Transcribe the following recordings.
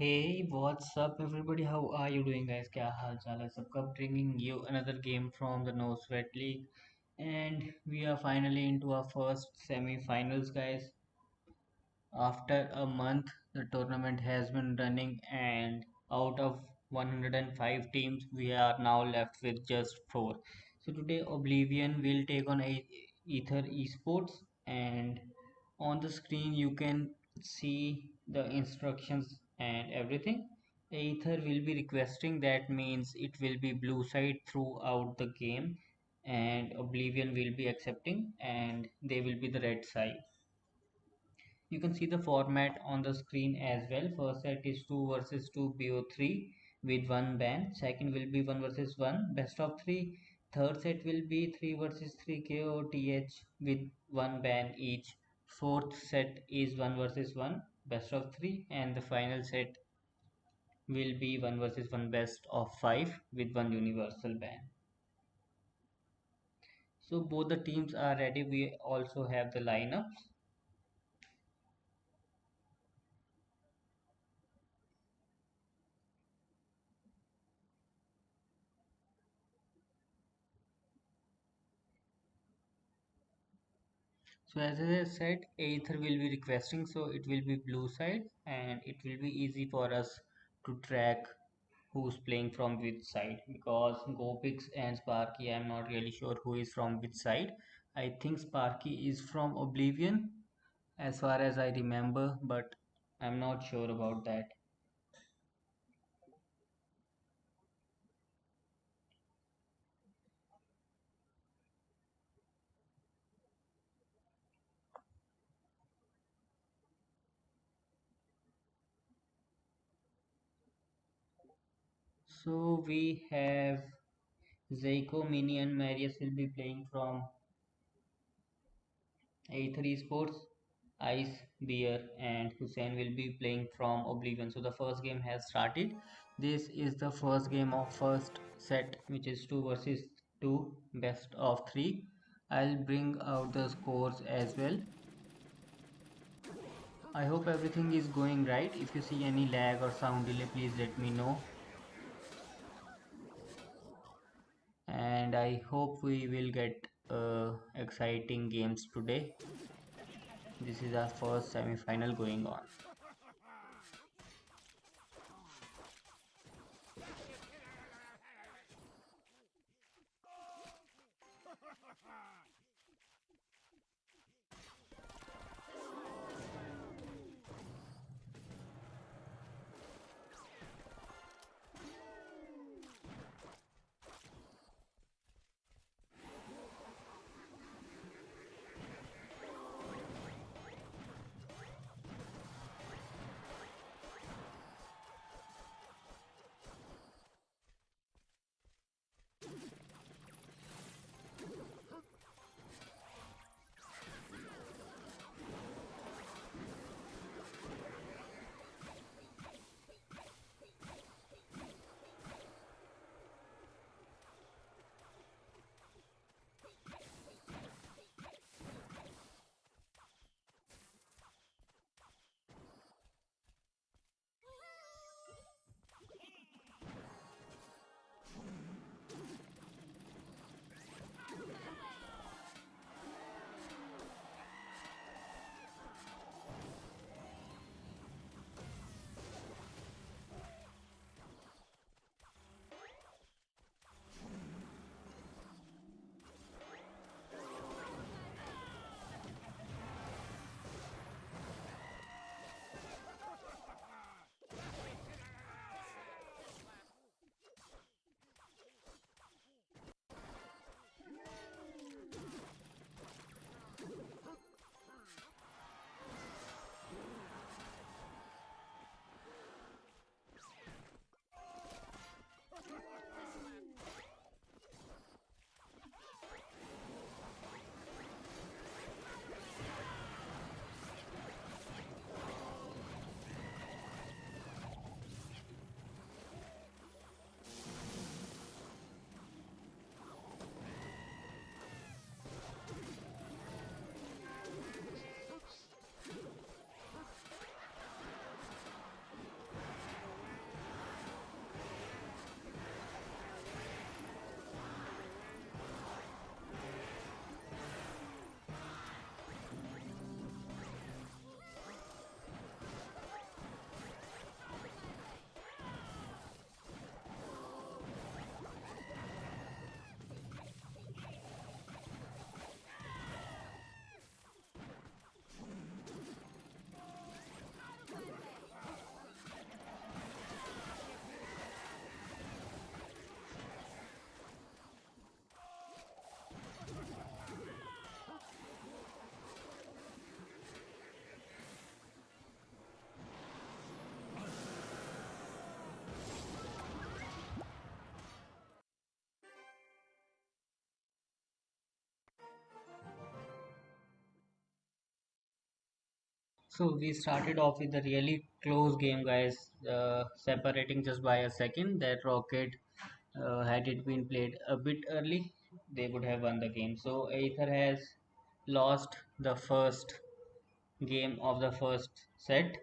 Hey, what's up, everybody? How are you doing, guys? क्या हाल चाल है सबका? Bringing you another game from the No Sweat League, and we are finally into our first semi-finals, guys. After a month, the tournament has been running, and out of 105 teams, we are now left with just four. So today, Oblivion will take on Aether eSports, and on the screen you can see the instructions and everything. Aether will be requesting, that means it will be blue side throughout the game, and Oblivion will be accepting, and they will be the red side. You can see the format on the screen as well. First set is 2 versus 2 BO3 with 1 ban. Second will be 1 versus 1 best of 3. Third set will be 3 versus 3 KOTH with 1 ban each. Fourth set is 1 versus 1 best of 3, and the final set will be 1 versus 1 best of 5 with 1 universal ban. So both the teams are ready. We also have the lineups. So as I said, Aether will be requesting, so it will be blue side, and it will be easy for us to track who's playing from which side, because Gopix and Sparky, I'm not really sure who is from which side. I think Sparky is from Oblivion as far as I remember, but I'm not sure about that. So we have Zeiko, Mini and Marius will be playing from Aether Esports. Ice, Beer, and Hussein will be playing from Oblivion. So the first game has started. This is the first game of first set, which is 2 versus 2, best of 3. I'll bring out the scores as well. I hope everything is going right. If you see any lag or sound delay, please let me know. And I hope we will get exciting games today. This is our first semi-final going on. So we started off with a really close game, guys, separating just by a second. That Rocket, had it been played a bit early, they would have won the game. So Aether has lost the first game of the first set.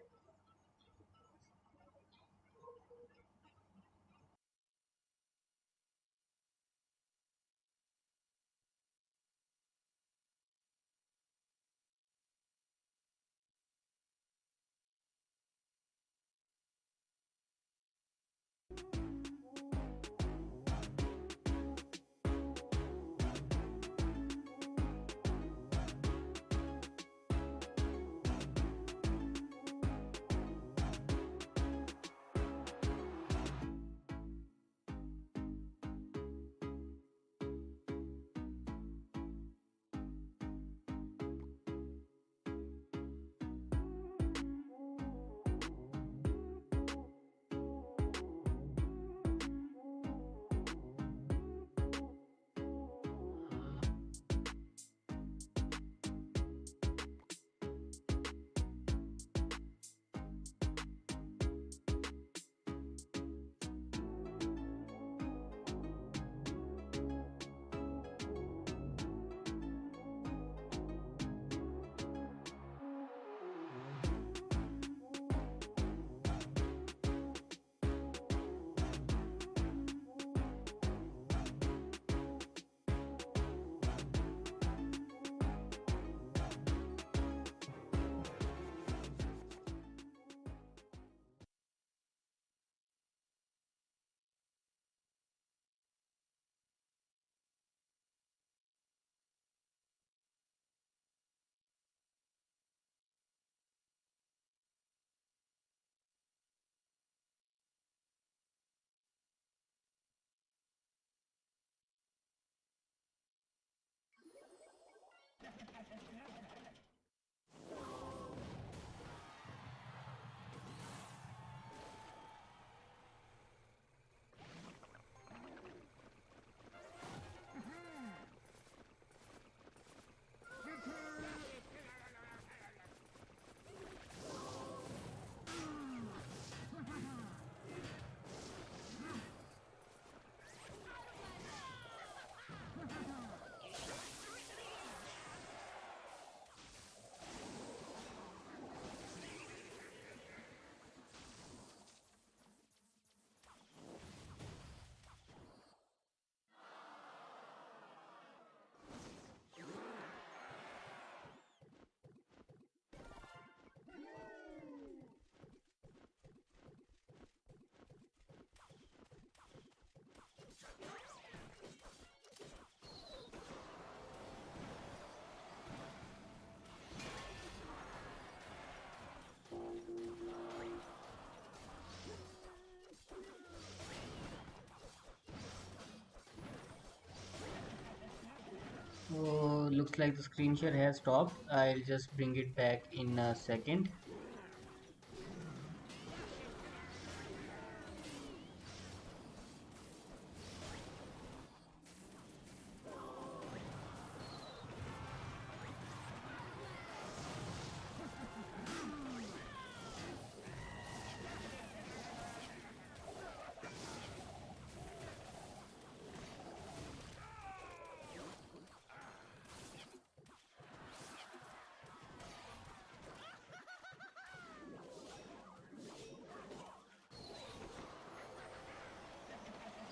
So looks like the screen share has stopped. I'll just bring it back in a second.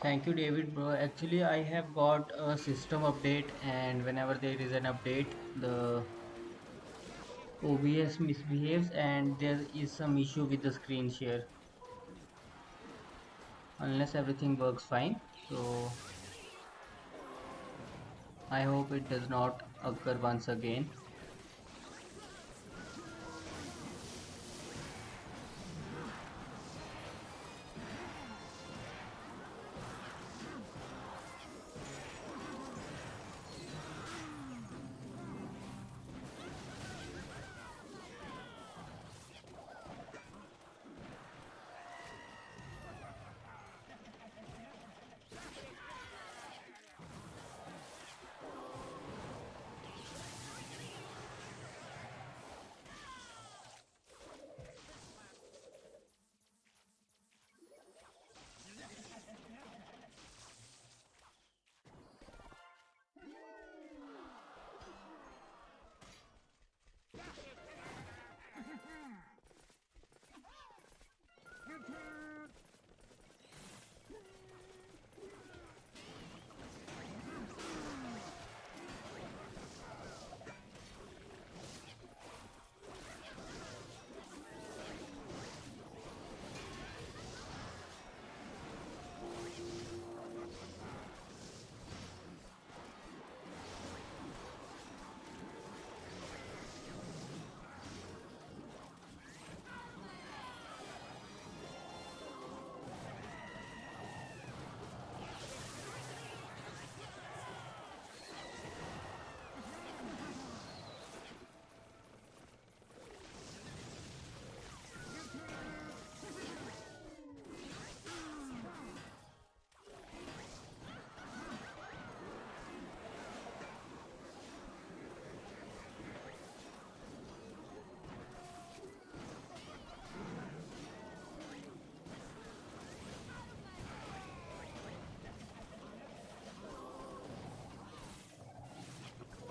Thank you, David, bro. Actually, I have got a system update, and whenever there is an update, the OBS misbehaves, and there is some issue with the screen share, unless everything works fine. So, I hope it does not occur once again.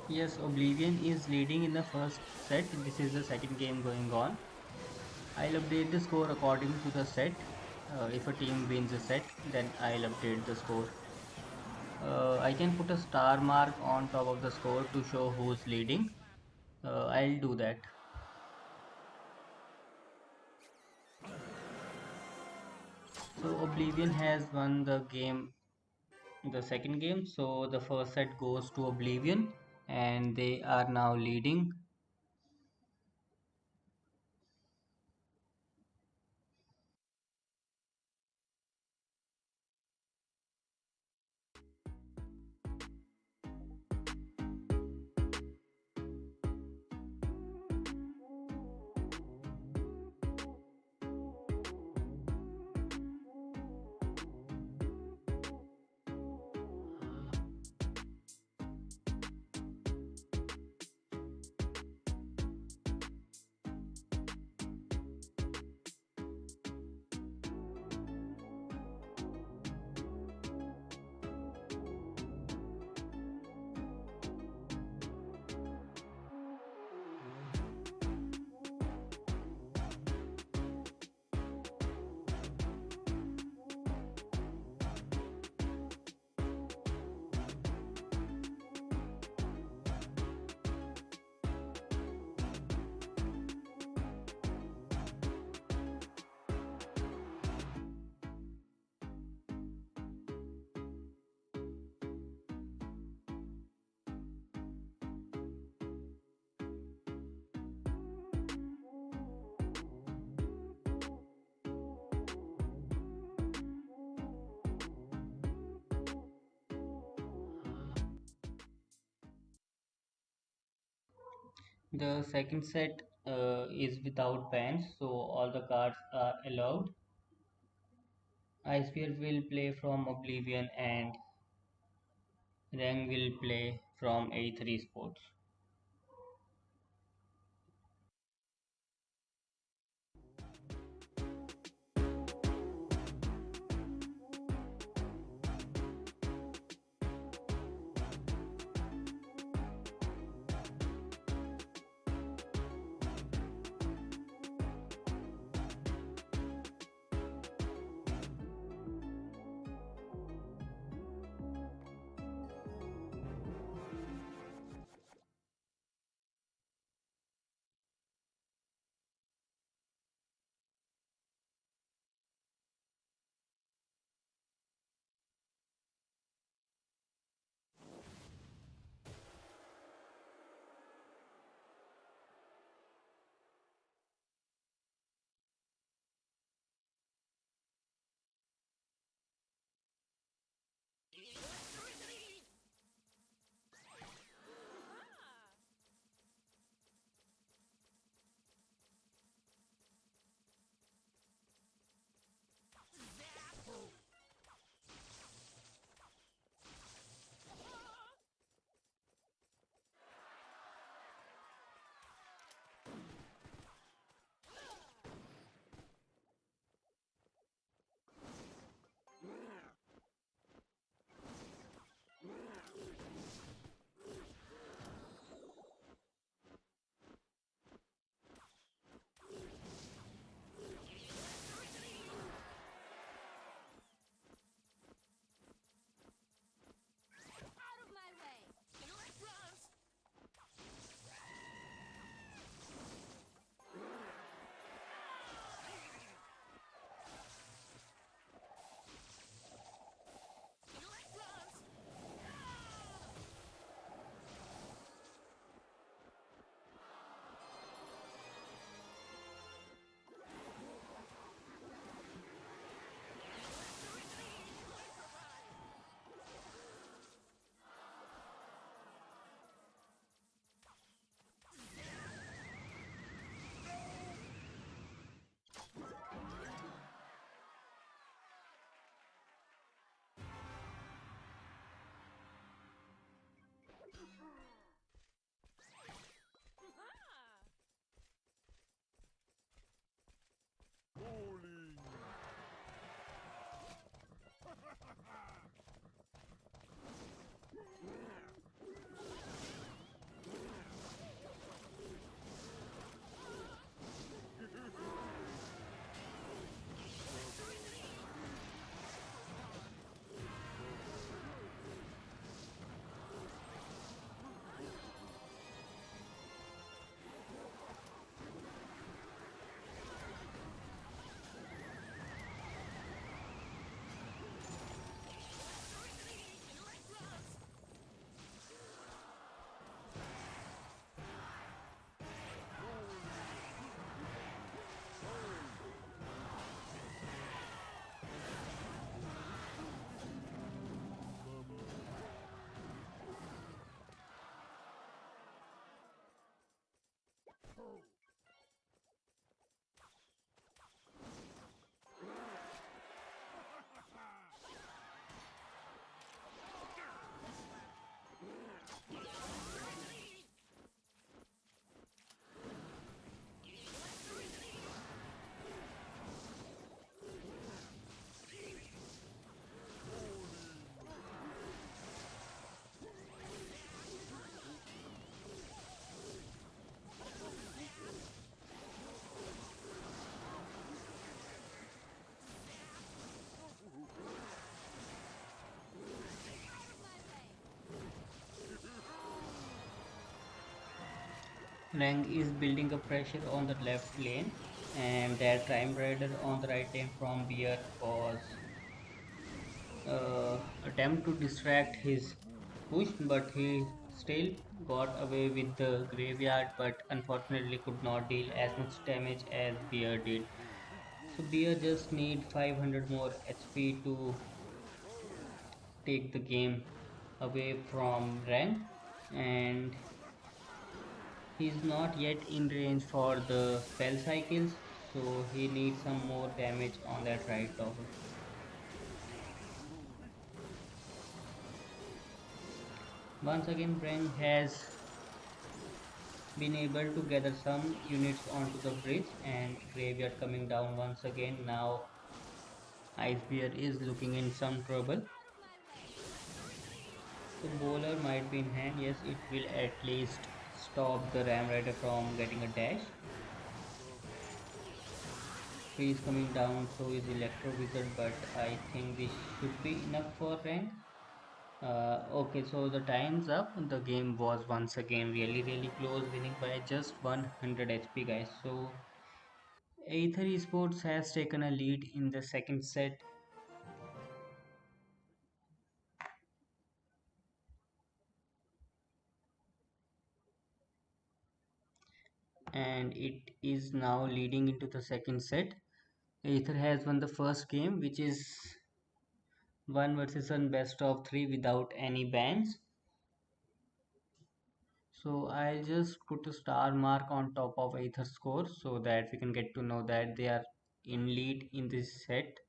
Yes, Oblivion is leading in the first set. This is the second game going on. I'll update the score according to the set. If a team wins a set, then I'll update the score. I can put a star mark on top of the score to show who's leading. I'll do that. So Oblivion has won the game, the second game. So the first set goes to Oblivion, and they are now leading. The second set is without bans, so all the cards are allowed. Icebear will play from Oblivion and Rang will play from Aether eSports. Rank is building a pressure on the left lane, and that Time Raider on the right lane from Beer was attempt to distract his push, but he still got away with the graveyard, but unfortunately could not deal as much damage as Beer did. So Beer just need 500 more HP to take the game away from Rank, and he's not yet in range for the spell cycles, so he needs some more damage on that right toggle. Once again, Brang has been able to gather some units onto the bridge, and Graveyard coming down once again. Now Icebear is looking in some trouble. So bowler might be in hand. Yes, it will at least stop the Ram Rider from getting a dash. Freeze coming down, so is Electro Wizard, but I think this should be enough for rank. Okay, so the time's up. The game was once again really close, winning by just 100 HP, guys. So Aether Esports has taken a lead in the second set, and it is now leading into the second set. Aether has won the first game, which is 1 versus 1 best of 3 without any bans. So I'll just put a star mark on top of Aether score so that we can get to know that they are in lead in this set.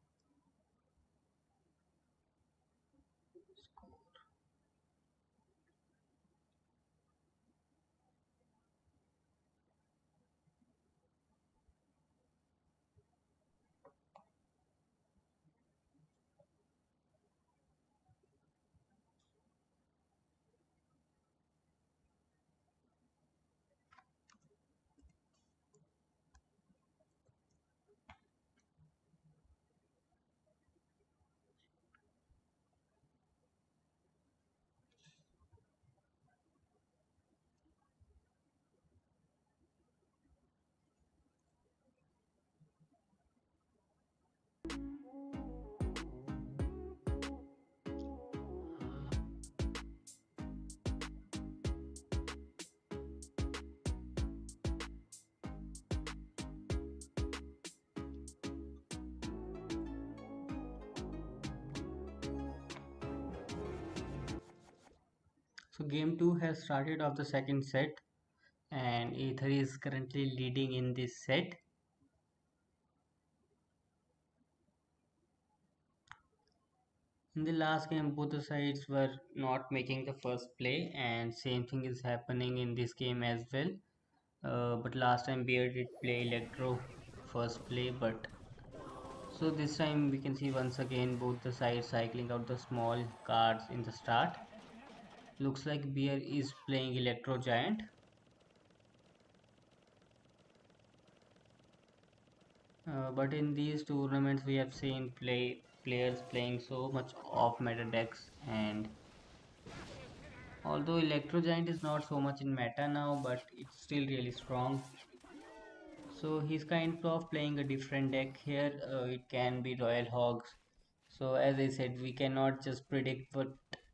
So game 2 has started off the second set, and Aether is currently leading in this set. In the last game, both the sides were not making the first play, and same thing is happening in this game as well. But last time Bear did play Electro first play, but so this time we can see once again both the sides cycling out the small cards in the start. Looks like Bear is playing Electro Giant. But in these tournaments we have seen players playing so much off meta decks, and although Electro Giant is not so much in meta now, but it's still really strong. So he's kind of playing a different deck here. It can be Royal Hogs. So as I said, we cannot just predict what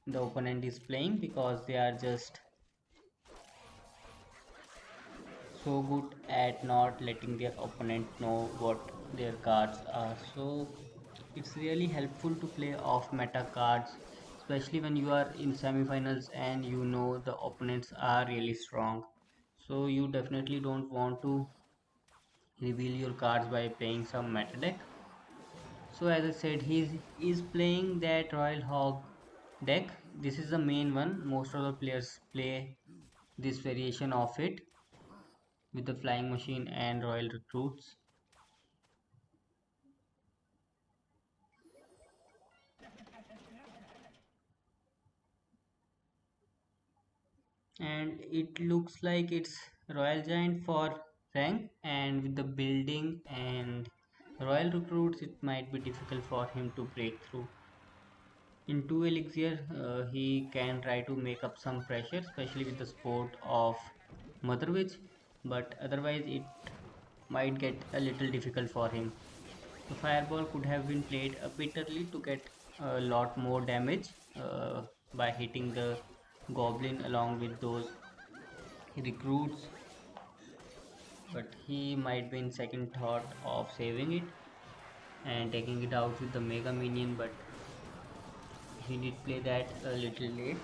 the opponent is playing because they are just so good at not letting their opponent know what their cards are. So it's really helpful to play off meta cards, especially when you are in semifinals and you know the opponents are really strong. So you definitely don't want to reveal your cards by playing some meta deck. So as I said, he's playing that Royal Hog deck. This is the main one. Most of the players play this variation of it with the flying machine and royal recruits. And it looks like it's royal giant for rank, and with the building and royal recruits it might be difficult for him to break through. In 2 elixir he can try to make up some pressure, especially with the support of mother witch. but otherwise it might get a little difficult for him. The fireball could have been played a bit early to get a lot more damage by hitting the goblin along with those recruits, but he might be in second thought of saving it and taking it out with the mega minion, but he did play that a little late.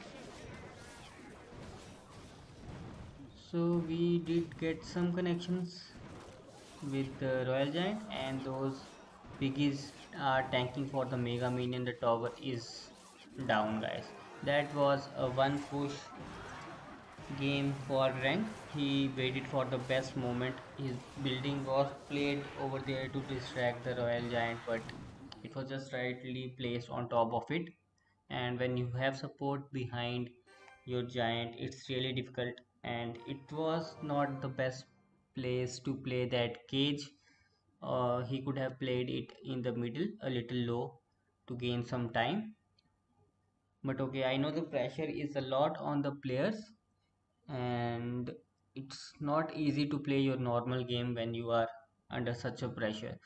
So we did get some connections with the Royal Giant, and those piggies are tanking for the Mega Minion. The tower is down, guys. That was a one push game for rank. He waited for the best moment. His building was played over there to distract the Royal Giant, but it was just rightly placed on top of it. And when you have support behind your giant, it's really difficult. And it was not the best place to play that cage. He could have played it in the middle, a little low, to gain some time. But okay, I know the pressure is a lot on the players, and it's not easy to play your normal game when you are under such a pressure.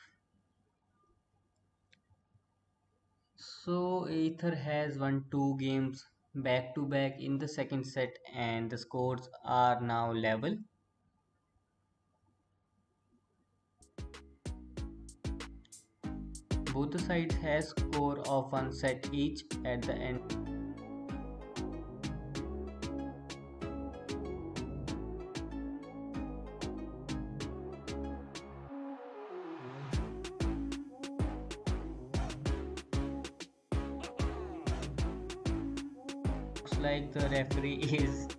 So Aether has won two games back to back in the second set, and the scores are now level. Both the sides has score of one set each at the end. Looks like the referee is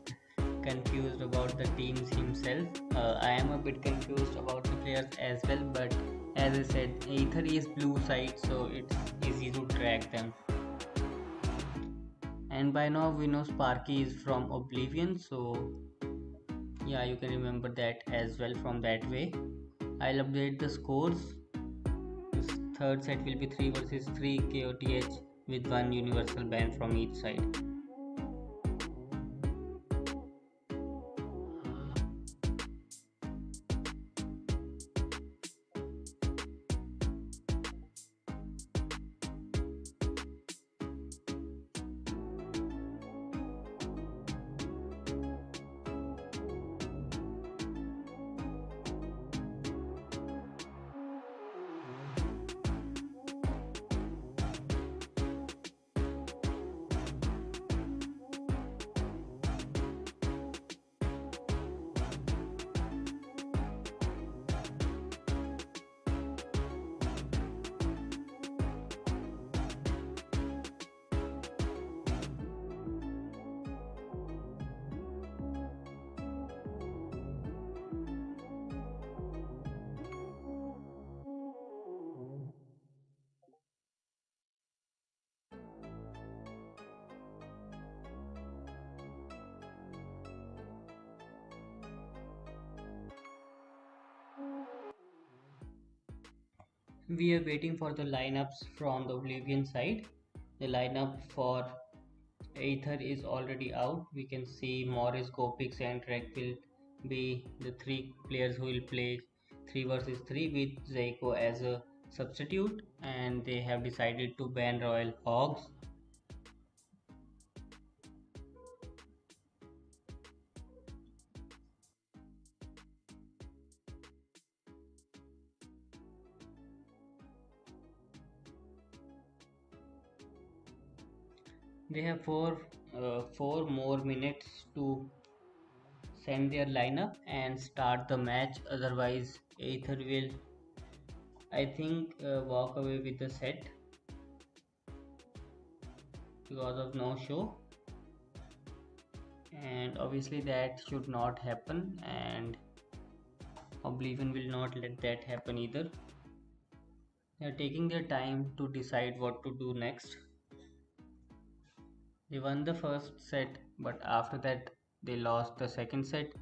confused about the teams himself. I am a bit confused about the players as well, but as I said, Aether is blue side, so it's easy to track them. And by now we know Sparky is from Oblivion, so yeah, you can remember that as well from that way. I'll update the scores. This third set will be 3 versus 3 KOTH with one universal ban from each side. We are waiting for the lineups from the Oblivion side. The lineup for Aether is already out. We can see Morris, Gopix, and Trek will be the three players who will play 3 versus 3 with Zaiko as a substitute, and they have decided to ban Royal Hogs. They have four more minutes to send their lineup and start the match. Otherwise, Aether will, I think, walk away with the set because of no show. And obviously, that should not happen, and Oblivion will not let that happen either. They are taking their time to decide what to do next. They won the first set, but after that, they lost the second set,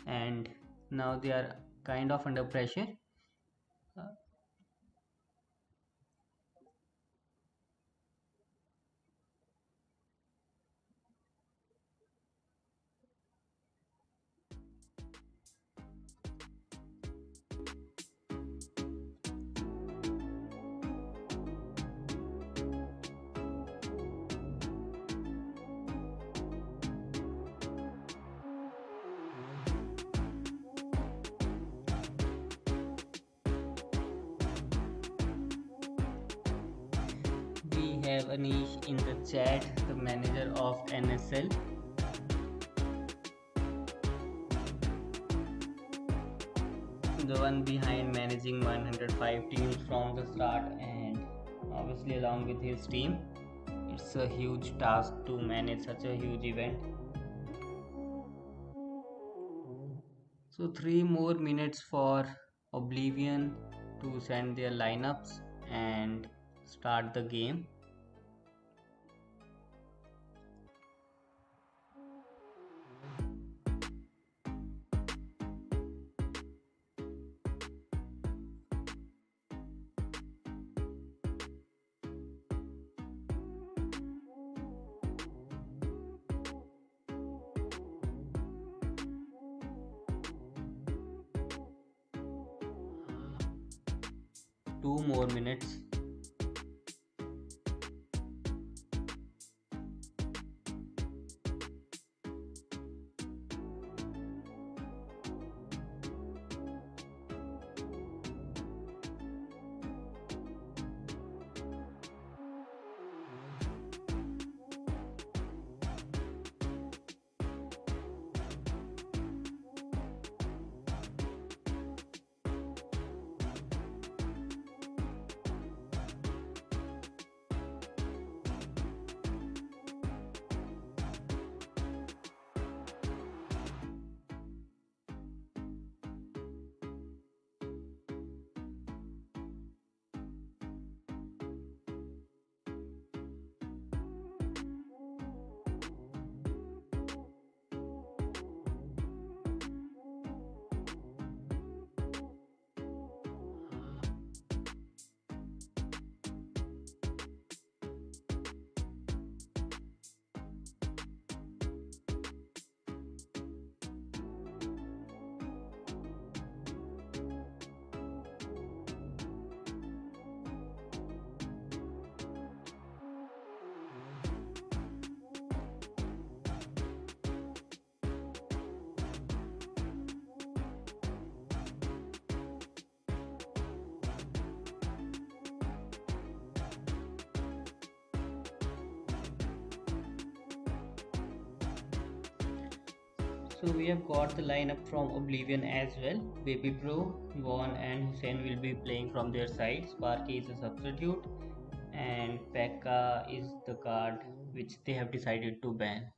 and now they are kind of under pressure. Uh, have Anish in the chat, the manager of NSL, the one behind managing 105 teams from the start, and obviously along with his team. It's a huge task to manage such a huge event. So 3 more minutes for Oblivion to send their lineups and start the game. Two more minutes. So we have got the lineup from Oblivion as well. Baby Pro, Vaughn and Hussein will be playing from their side. Sparky is a substitute and Pekka is the card which they have decided to ban.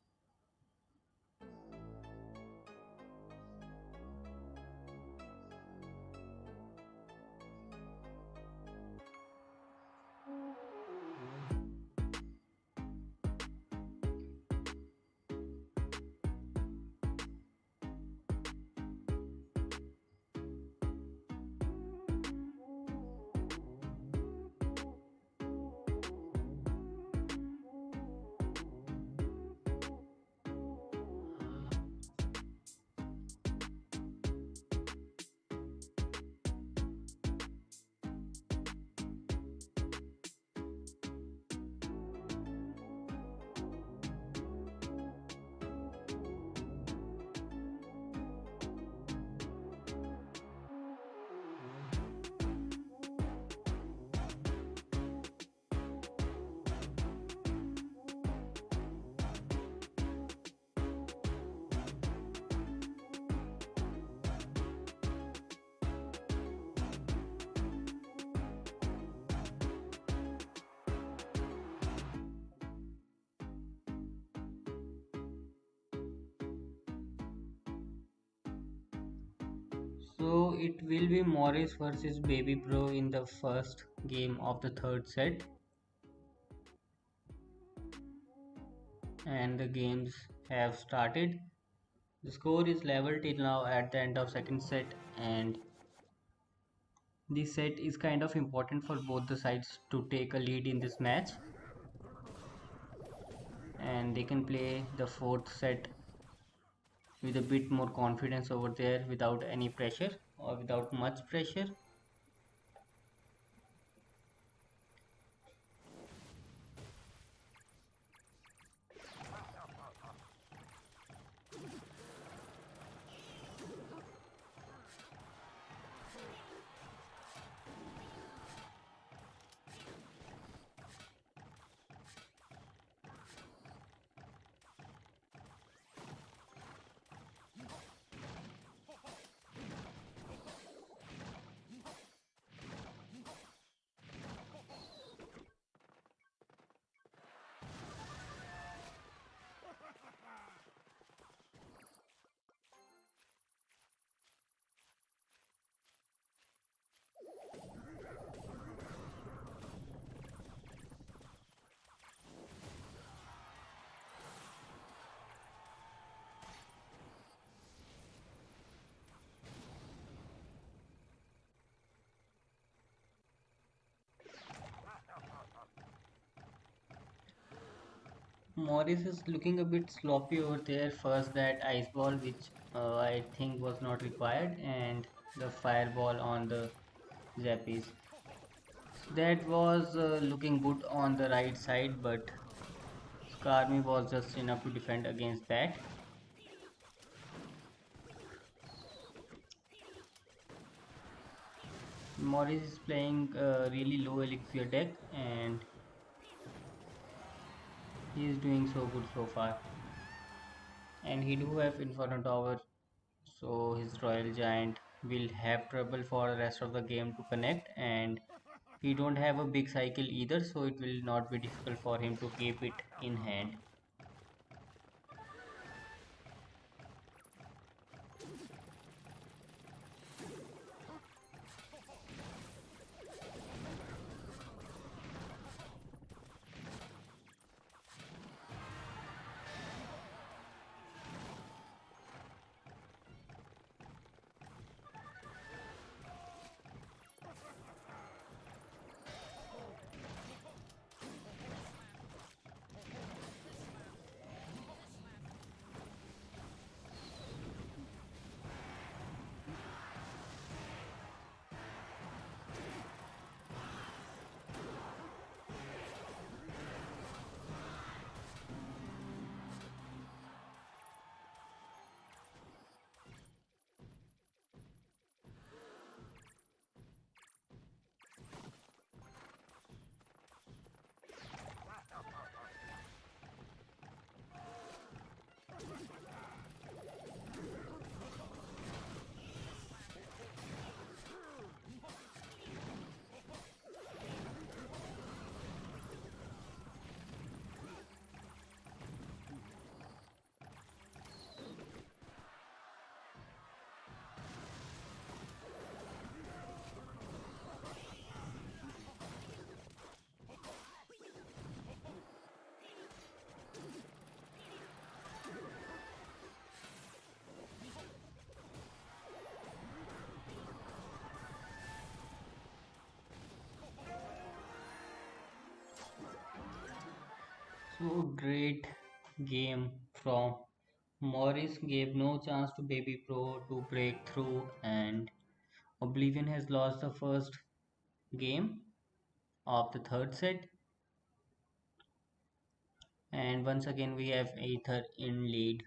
So it will be Morris versus Baby Pro in the first game of the third set. And the games have started. The score is level till now at the end of second set, and this set is kind of important for both the sides to take a lead in this match, and they can play the fourth set with a bit more confidence over there without any pressure or without much pressure. Morris is looking a bit sloppy over there. First, that ice ball, which I think was not required, and the fireball on the Zappies. That was looking good on the right side, but Skarmy was just enough to defend against that. Morris is playing a really low elixir deck, and he is doing so good so far. And he do have Inferno Tower, so his Royal Giant will have trouble for the rest of the game to connect, and he don't have a big cycle either, so it will not be difficult for him to keep it in hand. So great game from Morris, gave no chance to Baby Pro to break through, and Oblivion has lost the first game of the third set, and once again we have Aether in lead.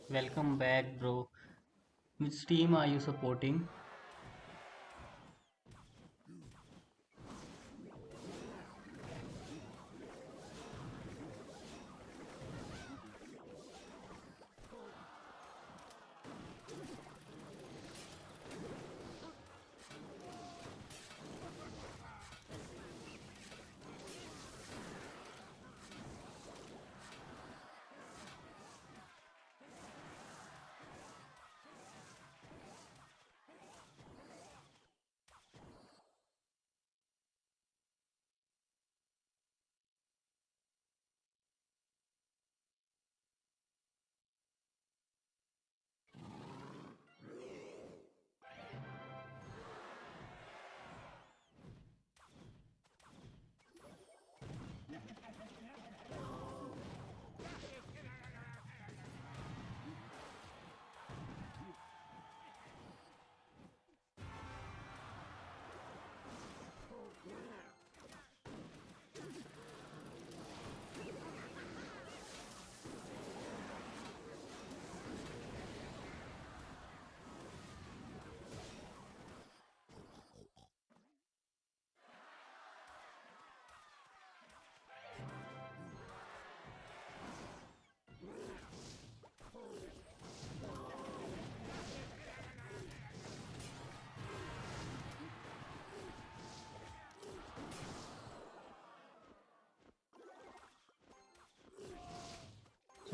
Welcome back, bro. Which team are you supporting?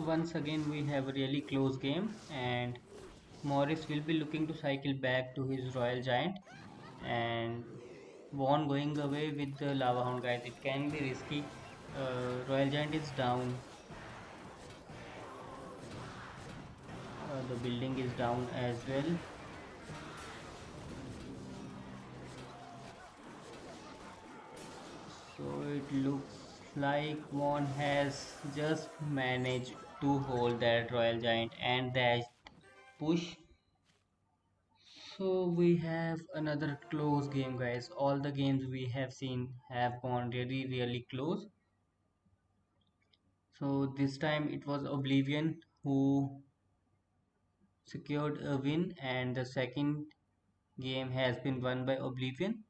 Once again we have a really close game, and Morris will be looking to cycle back to his Royal Giant, and Vaughn going away with the Lava Hound, guys. It can be risky. Royal Giant is down. The building is down as well. So it looks like Vaughn has just managed to hold that Royal Giant and that push. So we have another close game, guys. All the games we have seen have gone really close. So this time it was Oblivion who secured a win, and the second game has been won by Oblivion.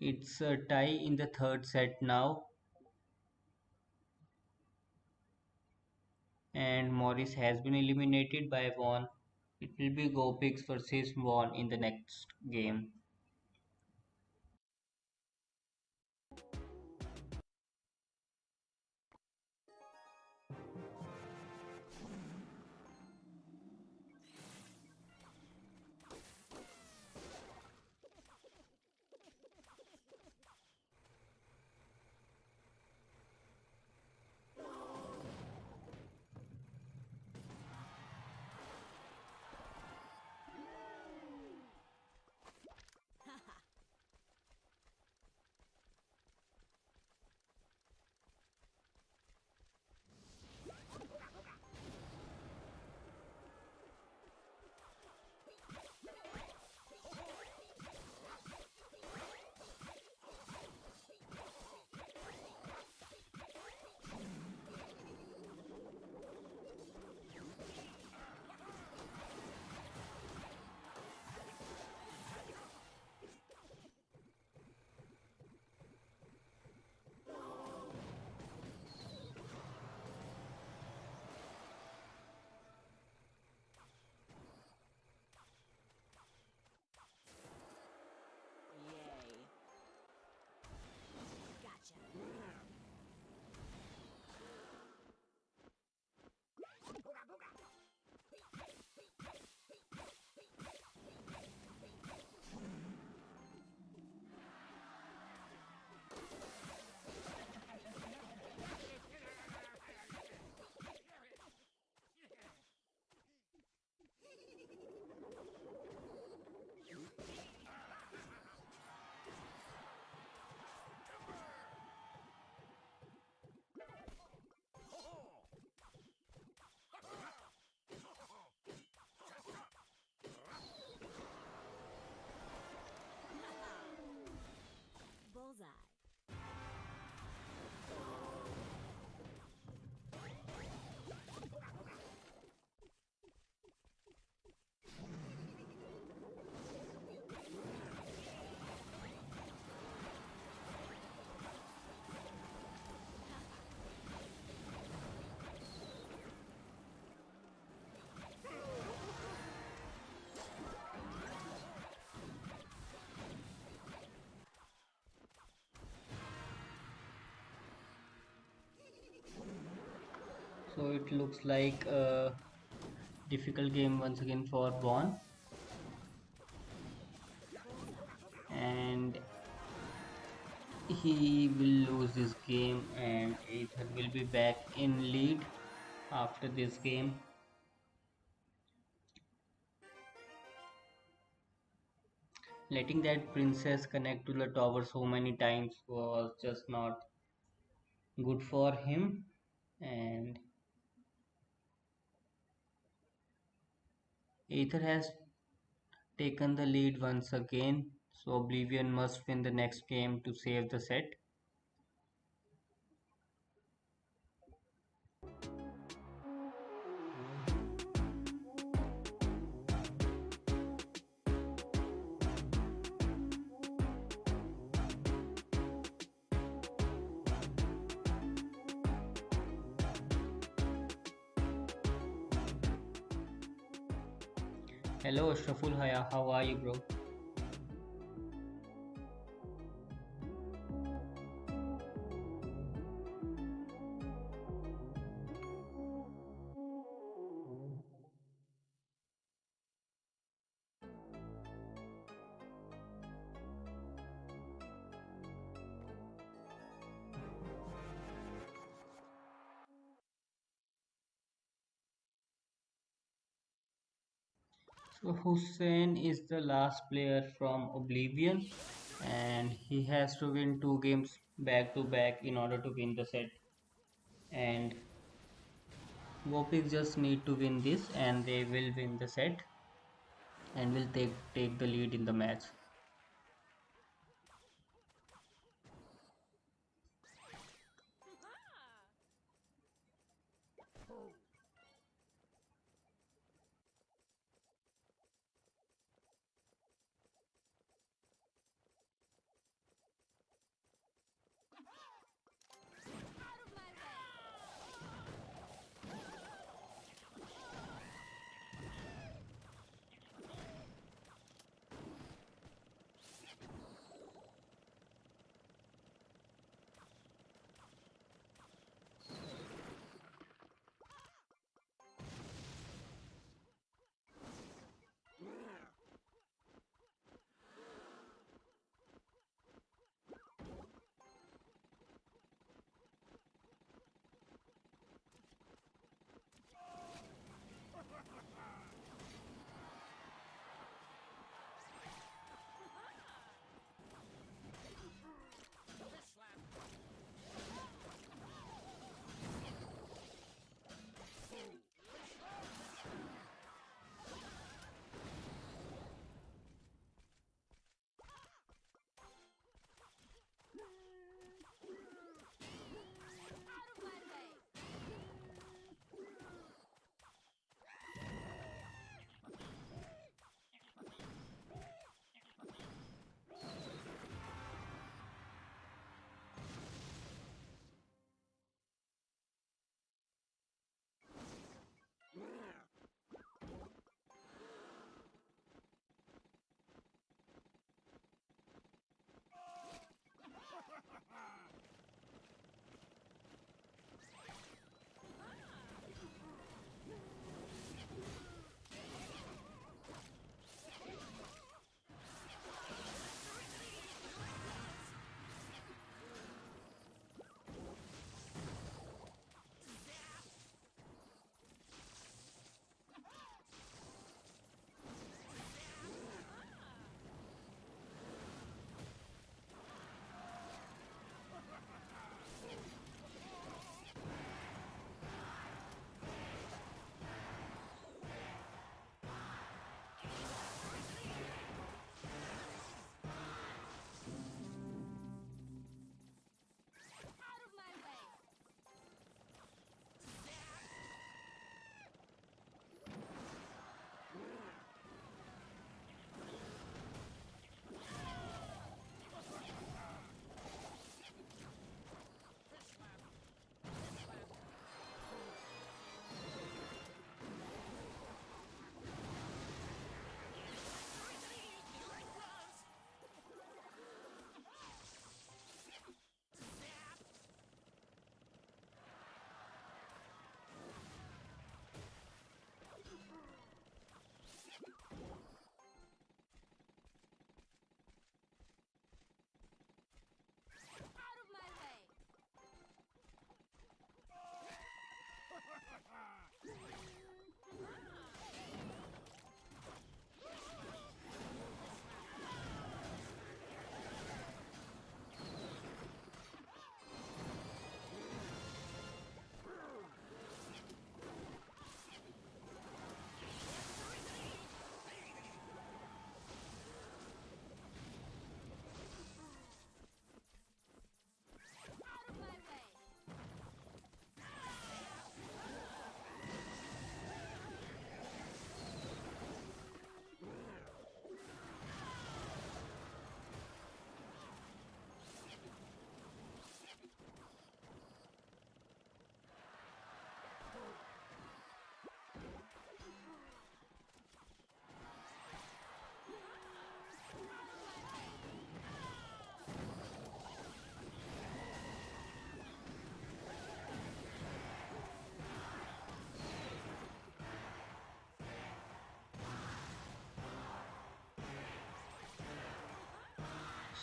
It's a tie in the third set now, and Morris has been eliminated by Vaughn. It will be GoPix versus Vaughn in the next game. Yay. Gotcha. Bullseye. So it looks like a difficult game once again for Vaughn, and he will lose this game, and Aether will be back in lead after this game. Letting that princess connect to the tower so many times was just not good for him, and Aether has taken the lead once again, so Oblivion must win the next game to save the set. Hello Ashraful Haya, how are you, bro? So Hussein is the last player from Oblivion, and he has to win two games back to back in order to win the set. And Gopik just need to win this, and they will win the set, and will take the lead in the match.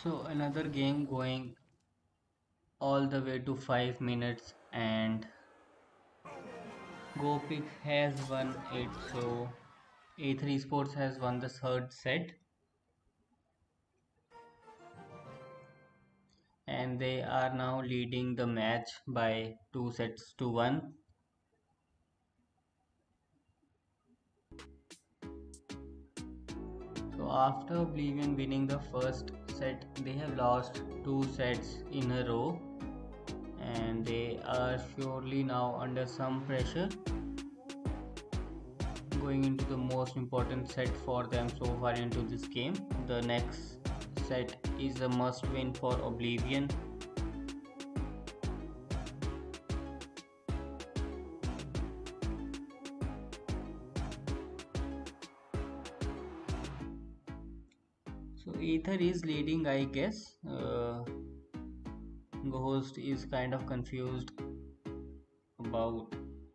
So another game going all the way to 5 minutes, and Gopik has won it. So Aether eSports has won the third set, and they are now leading the match by 2 sets to 1. So after Oblivion winning the first set, they have lost 2 sets in a row, and they are surely now under some pressure going into the most important set for them so far into this game. The next set is a must win for Oblivion. So Ether is leading, I guess. Ghost is kind of confused about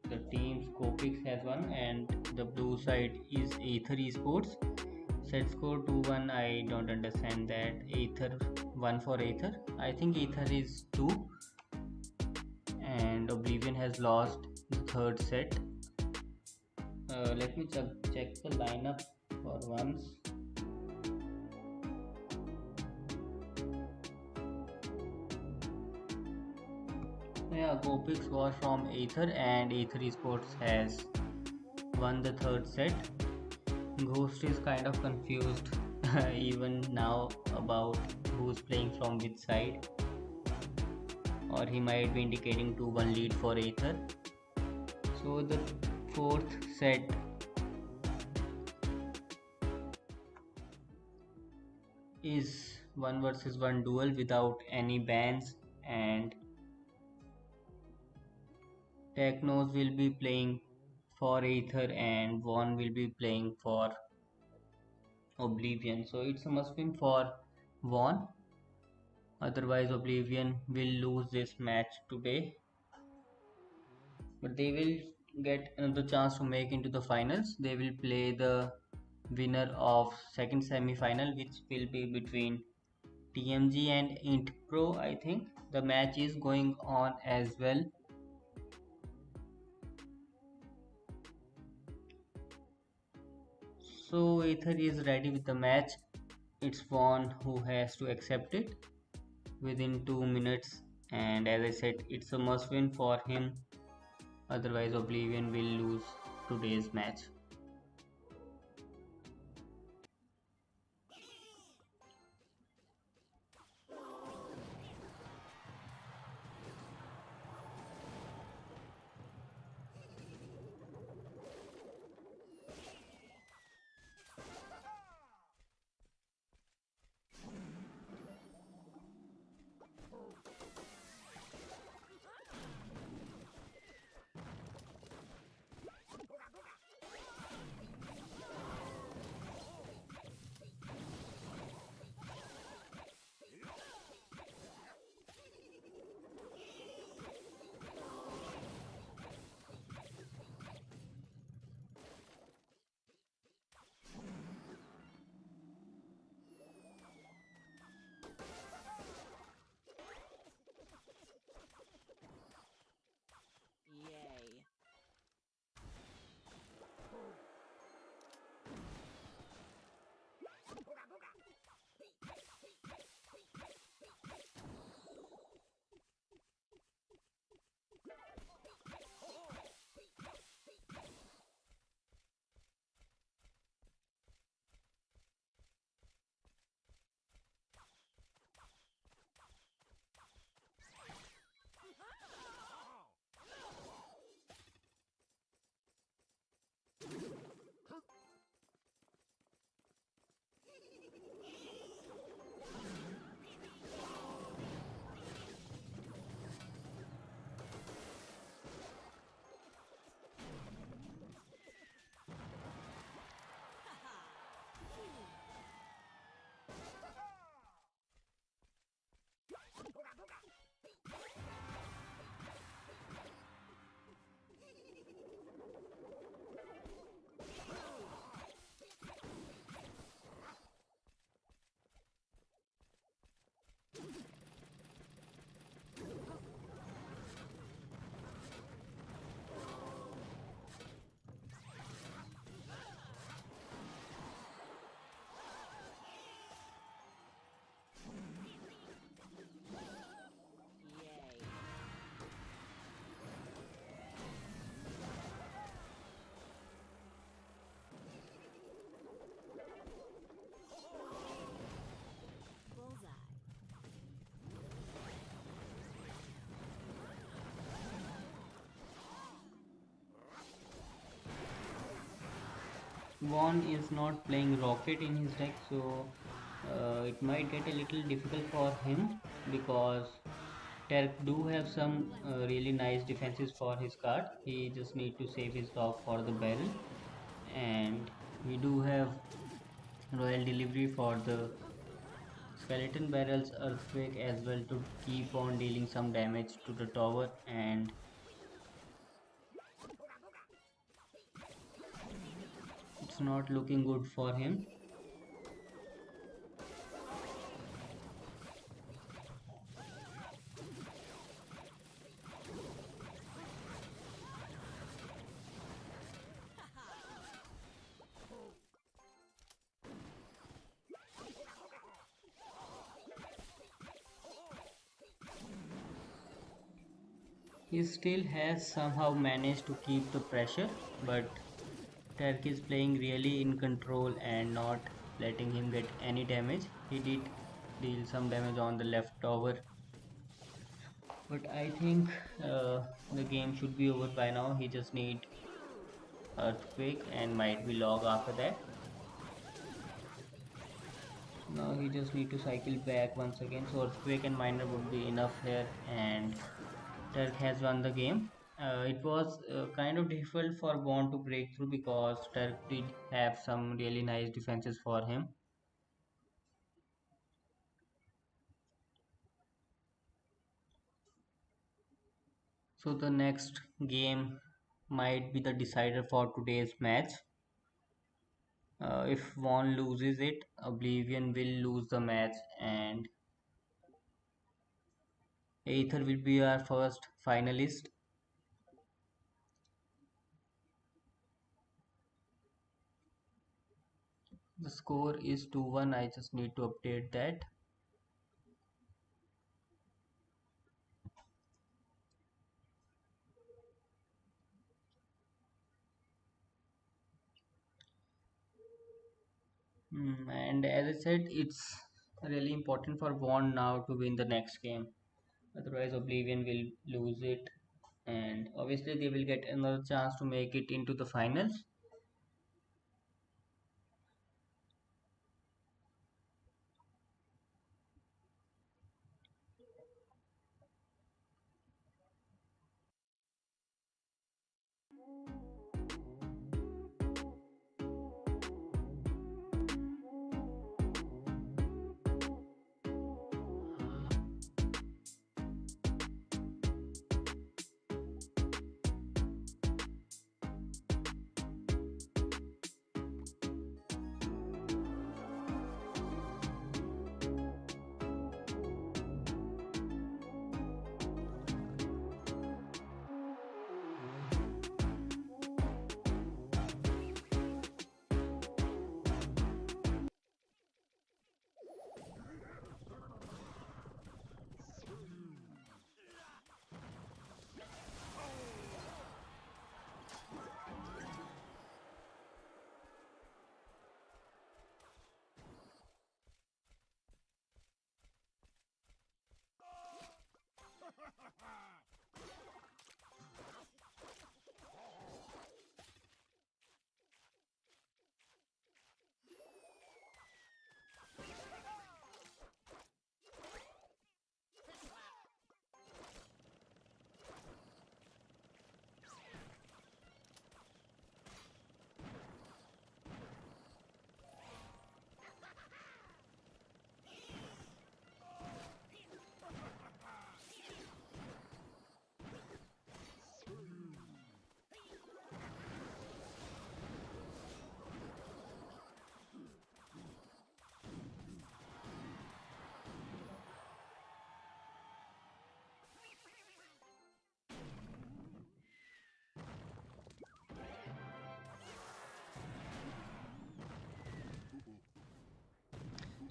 the teams. Kopix has won, and the blue side is Aether Esports. Set score 2-1. I don't understand that. Aether 1 for Aether. I think Aether is 2, and Oblivion has lost the third set. Let me check the lineup for once. Yeah, Kopix was from Aether, and Aether Esports has won the third set. Ghost is kind of confused even now about who's playing from which side, or he might be indicating 2-1 lead for Aether. So the fourth set is 1 versus 1 duel without any bans, and Technos will be playing for Aether and Vaughn will be playing for Oblivion. So it's a must win for Vaughn, otherwise Oblivion will lose this match today. But they will get another chance to make into the finals. They will play the winner of second semi-final, which will be between TMG and Int Pro. I think the match is going on as well. So Aether is ready with the match. It's Vaughn who has to accept it within 2 minutes, and as I said, it's a must win for him, otherwise Oblivion will lose today's match. Vaughn is not playing Rocket in his deck, so it might get a little difficult for him because Terk do have some really nice defenses for his card. He just need to save his dog for the barrel, and we do have Royal Delivery for the Skeleton Barrels Earthquake as well to keep on dealing some damage to the tower, and it's not looking good for him. He still has somehow managed to keep the pressure, but Turk is playing really in control and not letting him get any damage. He did deal some damage on the left tower, but I think the game should be over by now. He just need earthquake and might be log after that. Now he just need to cycle back once again. So earthquake and miner would be enough here, and Turk has won the game. It was kind of difficult for Bond to break through because Turk did have some really nice defenses for him. So the next game might be the decider for today's match. If Vaughn loses it, Oblivion will lose the match, and Aether will be our first finalist. The score is 2-1. I just need to update that. And as I said, it's really important for Vaughn now to win the next game. Otherwise, Oblivion will lose it, and obviously they will get another chance to make it into the finals.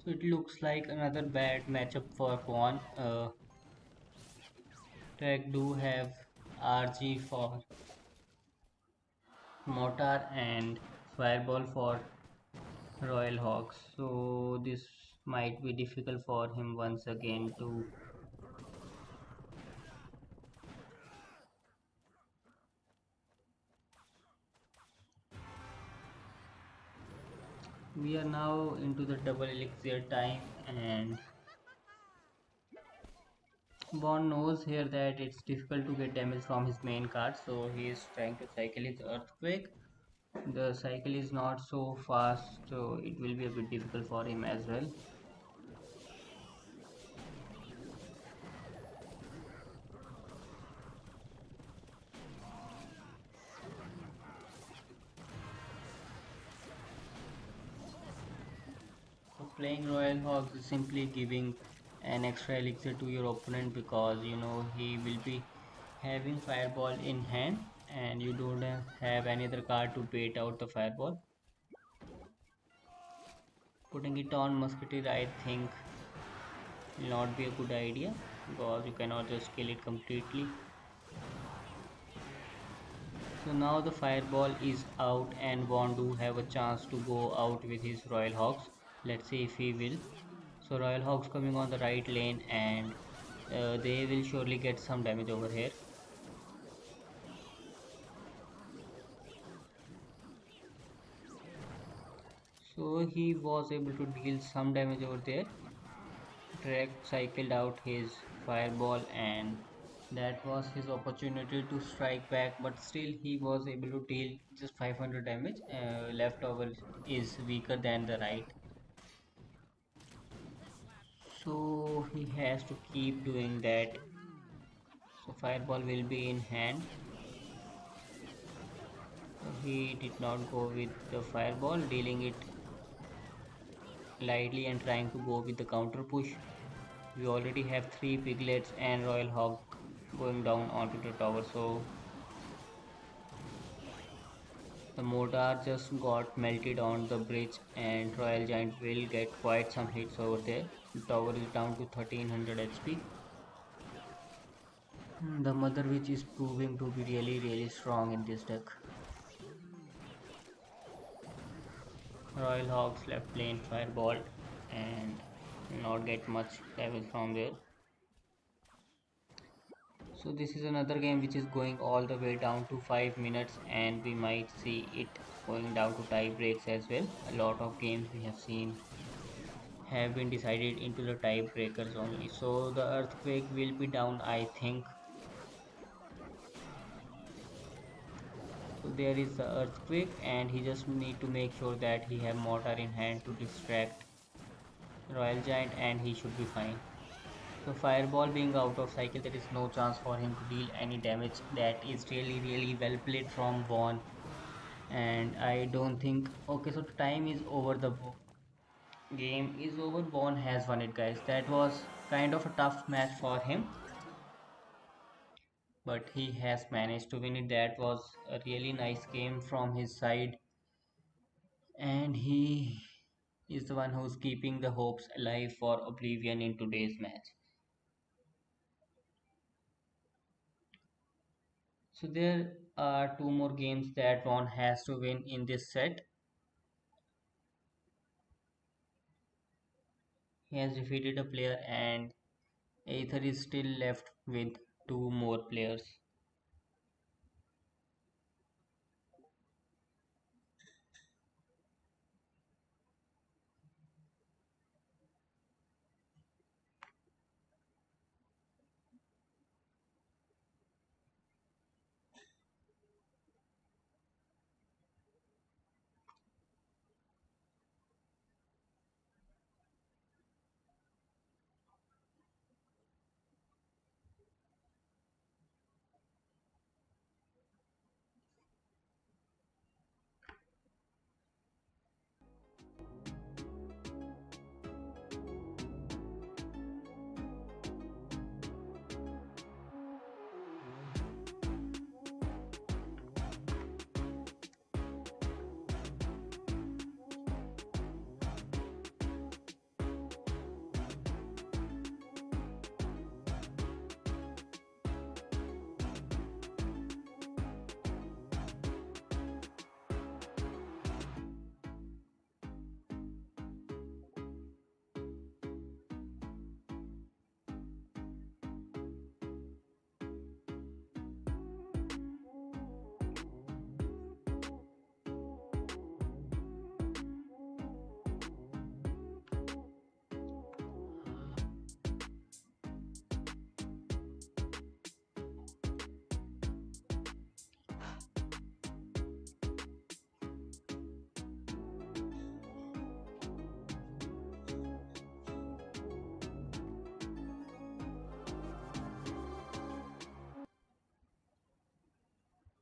So it looks like another bad matchup for Vaughn. Tech do have RG for Mortar and Fireball for Royal Hawks. So this might be difficult for him once again to. We are now into the double elixir time, and Bond knows here that it's difficult to get damage from his main card, so he is trying to cycle his Earthquake. The cycle is not so fast, so it will be a bit difficult for him as well. So playing Royal Hogs is simply giving an extra elixir to your opponent because you know he will be having Fireball in hand and you don't have any other card to bait out the Fireball. Putting it on Musketeer I think will not be a good idea because you cannot just kill it completely. So now the Fireball is out and Wandu have a chance to go out with his Royal Hogs. Let's see if he will. So Royal Hogs coming on the right lane and they will surely get some damage over here. So he was able to deal some damage over there. Drake cycled out his fireball and that was his opportunity to strike back, but still he was able to deal just 500 damage. Leftover is weaker than the right, so he has to keep doing that. So fireball will be in hand. So he did not go with the fireball, dealing it lightly and trying to go with the counter push. We already have three piglets and Royal Hog going down onto the tower, so the mortar just got melted on the bridge and Royal Giant will get quite some hits over there. The tower is down to 1300 HP. The Mother Witch is proving to be really strong in this deck. Royal Hogs left lane fireball and not get much damage from there. So this is another game which is going all the way down to 5 minutes and we might see it going down to tie breaks as well. A lot of games we have seen have been decided into the tie breakers only. So the earthquake will be down I think. So there is the earthquake and he just need to make sure that he have mortar in hand to distract Royal Giant and he should be fine. So fireball being out of cycle, there is no chance for him to deal any damage. That is really well played from Vaughn. And I don't think okay, so time is over, the game is over. Vaughn has won it, guys. That was kind of a tough match for him, but he has managed to win it. That was a really nice game from his side, and he is the one who's keeping the hopes alive for Oblivion in today's match. So there are two more games that Vaughn has to win in this set. He has defeated a player and Aether is still left with two more players.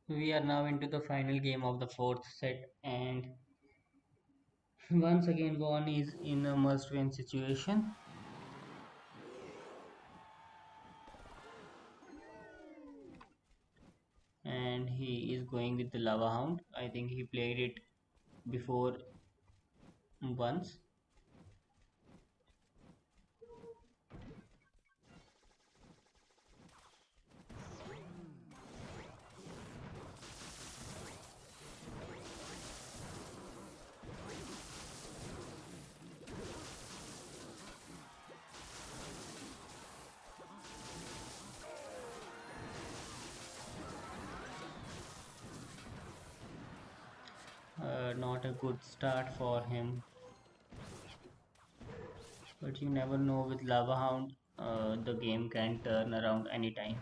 We are now into the final game of the fourth set, and once again, Vaughn is in a must-win situation, and he is going with the Lava Hound. I think he played it before once. Not a good start for him, but you never know with Lava Hound. The game can turn around anytime.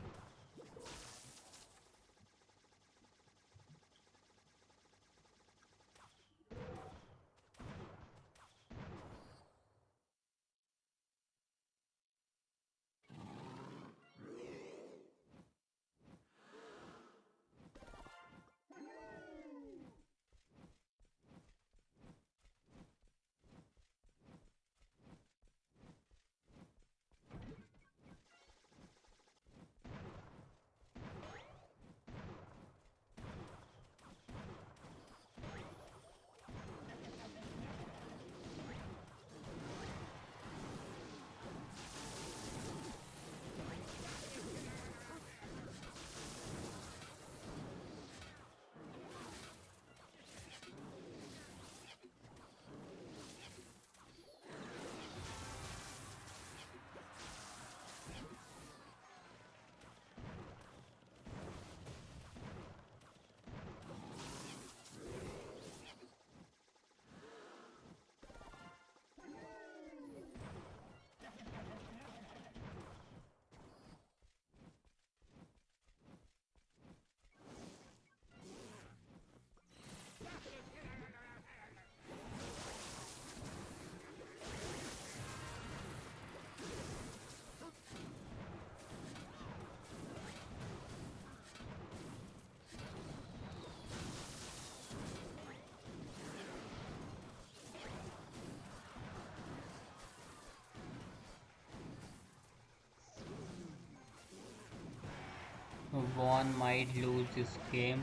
Vaughn might lose this game.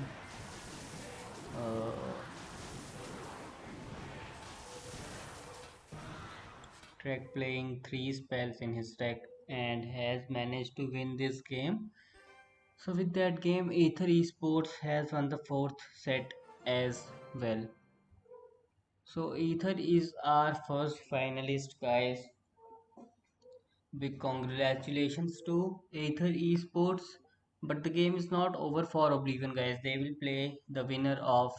Uh, Trek playing three spells in his deck and has managed to win this game. So with that game, Aether Esports has won the fourth set as well. So Aether is our first finalist, guys. Big congratulations to Aether Esports. But the game is not over for Oblivion, guys. They will play the winner of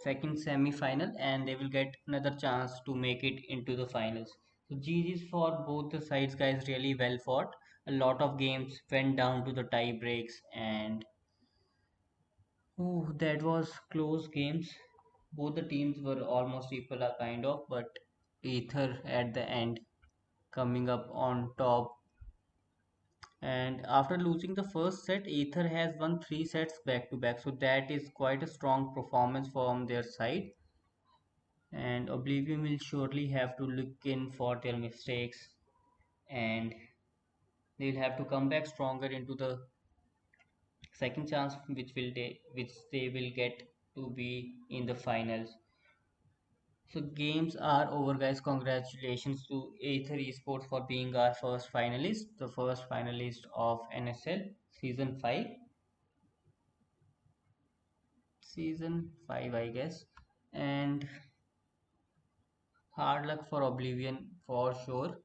second semi-final and they will get another chance to make it into the finals. So GG's for both the sides, guys. Really well fought. A lot of games went down to the tie breaks, and oh, that was close games. Both the teams were almost equal, kind of, but Aether at the end coming up on top. And after losing the first set, Aether has won three sets back to back. So that is quite a strong performance from their side. And Oblivion will surely have to look in for their mistakes, and they'll have to come back stronger into the second chance, which they will get to be in the finals. So games are over, guys. Congratulations to Aether Esports for being our first finalist, the first finalist of NSL season 5. Season 5, I guess. And hard luck for Oblivion for sure.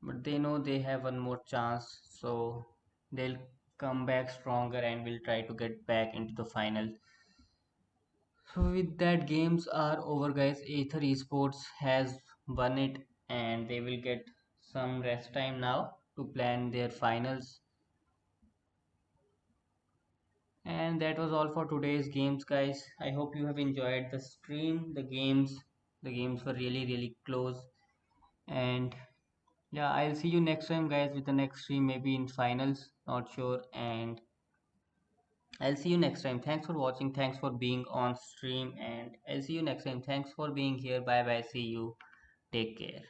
But they know they have one more chance, so they'll come back stronger and will try to get back into the final. So with that, games are over, guys. Aether Esports has won it, and they will get some rest time now to plan their finals. And that was all for today's games, guys. I hope you have enjoyed the stream. The games were really really close, and yeah, I'll see you next time, guys, with the next stream, maybe in finals, not sure. And I'll see you next time. Thanks for watching. Thanks for being on stream. And I'll see you next time. Thanks for being here. Bye bye. See you. Take care.